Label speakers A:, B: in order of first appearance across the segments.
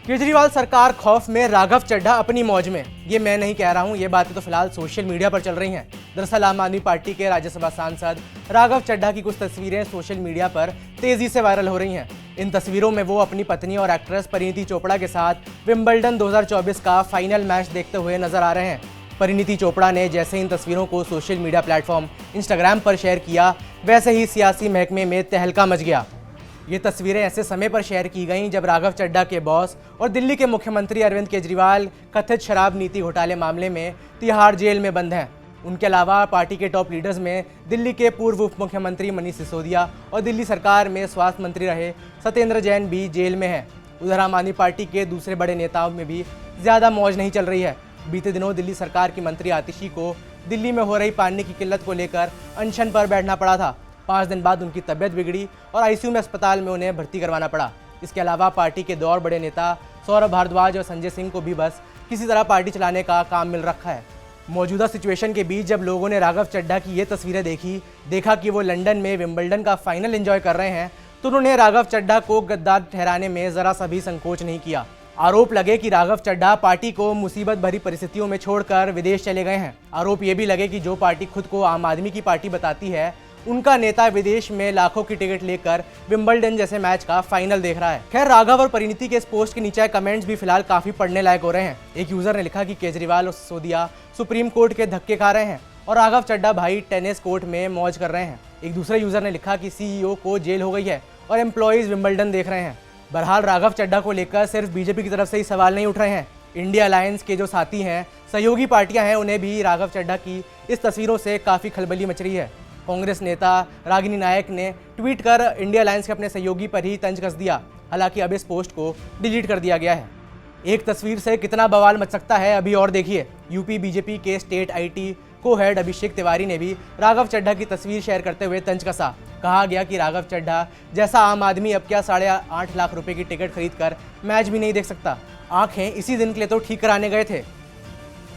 A: केजरीवाल सरकार खौफ में, राघव चड्ढा अपनी मौज में। ये मैं नहीं कह रहा हूँ, ये बातें तो फिलहाल सोशल मीडिया पर चल रही हैं। दरअसल आम आदमी पार्टी के राज्यसभा सांसद राघव चड्ढा की कुछ तस्वीरें सोशल मीडिया पर तेजी से वायरल हो रही हैं। इन तस्वीरों में वो अपनी पत्नी और एक्ट्रेस परिणीति चोपड़ा के साथ विंबलडन 2024 का फाइनल मैच देखते हुए नजर आ रहे हैं। परिणीति चोपड़ा ने जैसे इन तस्वीरों को सोशल मीडिया प्लेटफॉर्म इंस्टाग्राम पर शेयर किया, वैसे ही सियासी महकमे में तहलका मच गया। ये तस्वीरें ऐसे समय पर शेयर की गईं जब राघव चड्ढा के बॉस और दिल्ली के मुख्यमंत्री अरविंद केजरीवाल कथित शराब नीति घोटाले मामले में तिहाड़ जेल में बंद हैं। उनके अलावा पार्टी के टॉप लीडर्स में दिल्ली के पूर्व उप मुख्यमंत्री मनीष सिसोदिया और दिल्ली सरकार में स्वास्थ्य मंत्री रहे सत्येंद्र जैन भी जेल में हैं। उधर आम आदमी पार्टी के दूसरे बड़े नेताओं में भी ज़्यादा मौज नहीं चल रही है। बीते दिनों दिल्ली सरकार की मंत्री आतिशी को दिल्ली में हो रही पानी की किल्लत को लेकर अनशन पर बैठना पड़ा था। 5 दिन बाद उनकी तबीयत बिगड़ी और आईसीयू में अस्पताल में उन्हें भर्ती करवाना पड़ा। इसके अलावा पार्टी के दो और बड़े नेता सौरभ भारद्वाज और संजय सिंह को भी बस किसी तरह पार्टी चलाने का काम मिल रखा है। मौजूदा सिचुएशन के बीच जब लोगों ने राघव चड्ढा की ये तस्वीरें देखा कि वो लंदन में विंबलडन का फाइनल एंजॉय कर रहे हैं, तो उन्होंने राघव चड्ढा को गद्दार ठहराने में जरा सा भी संकोच नहीं किया। आरोप लगे कि राघव चड्ढा पार्टी को मुसीबत भरी परिस्थितियों में छोड़कर विदेश चले गए हैं। आरोप ये भी लगे कि जो पार्टी खुद को आम आदमी की पार्टी बताती है, उनका नेता विदेश में लाखों की टिकट लेकर विंबलडन जैसे मैच का फाइनल देख रहा है। खैर, राघव और परिणीति के इस पोस्ट के नीचे कमेंट्स भी फिलहाल काफी पढ़ने लायक हो रहे हैं। एक यूजर ने लिखा कि केजरीवाल और सिसोदिया सुप्रीम कोर्ट के धक्के खा रहे हैं और राघव चड्ढा भाई टेनिस कोर्ट में मौज कर रहे हैं। एक दूसरे यूजर ने लिखा कि सीईओ को जेल हो गई है और एम्प्लॉइज विंबलडन देख रहे हैं। बहरहाल राघव चड्ढा को लेकर सिर्फ बीजेपी की तरफ से ही सवाल नहीं उठ रहे हैं। इंडिया अलायंस के जो साथी हैं, सहयोगी पार्टियां हैं, उन्हें भी राघव चड्ढा की इस तस्वीरों से काफ़ी खलबली मच रही है। कांग्रेस नेता रागिनी नायक ने ट्वीट कर इंडिया अलायंस के अपने सहयोगी पर ही तंज कस दिया। हालांकि अब इस पोस्ट को डिलीट कर दिया गया है। एक तस्वीर से कितना बवाल मच सकता है, अभी और देखिए। यूपी बीजेपी के स्टेट आईटी को हेड अभिषेक तिवारी ने भी राघव चड्ढा की तस्वीर शेयर करते हुए तंज कसा। कहा गया कि राघव चड्ढा जैसा आम आदमी अब क्या 8.5 लाख रुपए की टिकट खरीद कर मैच भी नहीं देख सकता। आंखें इसी दिन के लिए तो ठीक कराने गए थे।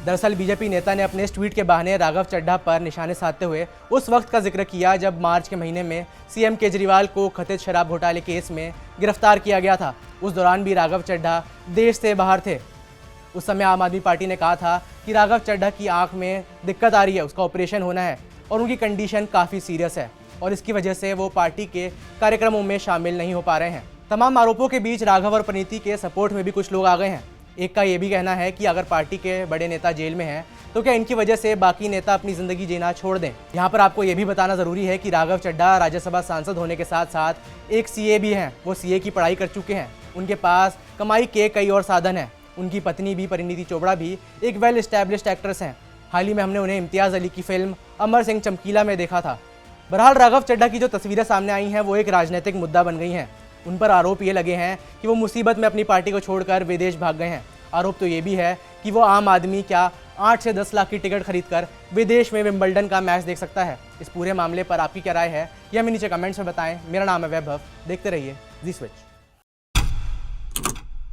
A: दरअसल बीजेपी नेता ने अपने इस ट्वीट के बहाने राघव चड्ढा पर निशाने साधते हुए उस वक्त का जिक्र किया जब मार्च के महीने में सीएम केजरीवाल को कथित शराब घोटाले केस में गिरफ्तार किया गया था। उस दौरान भी राघव चड्ढा देश से बाहर थे। उस समय आम आदमी पार्टी ने कहा था कि राघव चड्ढा की आंख में दिक्कत आ रही है, उसका ऑपरेशन होना है और उनकी कंडीशन काफ़ी सीरियस है और इसकी वजह से वो पार्टी के कार्यक्रमों में शामिल नहीं हो पा रहे हैं। तमाम आरोपों के बीच राघव और परिणीति के सपोर्ट में भी कुछ लोग आ गए हैं। एक का ये भी कहना है कि अगर पार्टी के बड़े नेता जेल में हैं, तो क्या इनकी वजह से बाकी नेता अपनी ज़िंदगी जीना छोड़ दें। यहाँ पर आपको ये भी बताना ज़रूरी है कि राघव चड्ढा राज्यसभा सांसद होने के साथ साथ एक सीए भी हैं। वो सीए की पढ़ाई कर चुके हैं। उनके पास कमाई के कई और साधन हैं। उनकी पत्नी भी परिणीति चोपड़ा भी एक वेल एस्टैब्लिश्ड एक्ट्रेस हैं। हाल ही में हमने उन्हें इम्तियाज़ अली की फिल्म अमर सिंह चमकीला में देखा था। बहरहाल राघव चड्ढा की जो तस्वीरें सामने आई हैं, वो एक राजनीतिक मुद्दा बन गई हैं। उन पर आरोप ये लगे हैं कि वो मुसीबत में अपनी पार्टी को छोड़कर विदेश भाग गए हैं। आरोप तो ये भी है कि वो आम आदमी क्या 8 से 10 लाख की टिकट खरीदकर विदेश में विंबलडन का मैच देख सकता है। इस पूरे मामले पर आपकी क्या राय है, ये हमें नीचे कमेंट्स में बताएं। मेरा नाम है वैभव, देखते रहिए जी स्विच।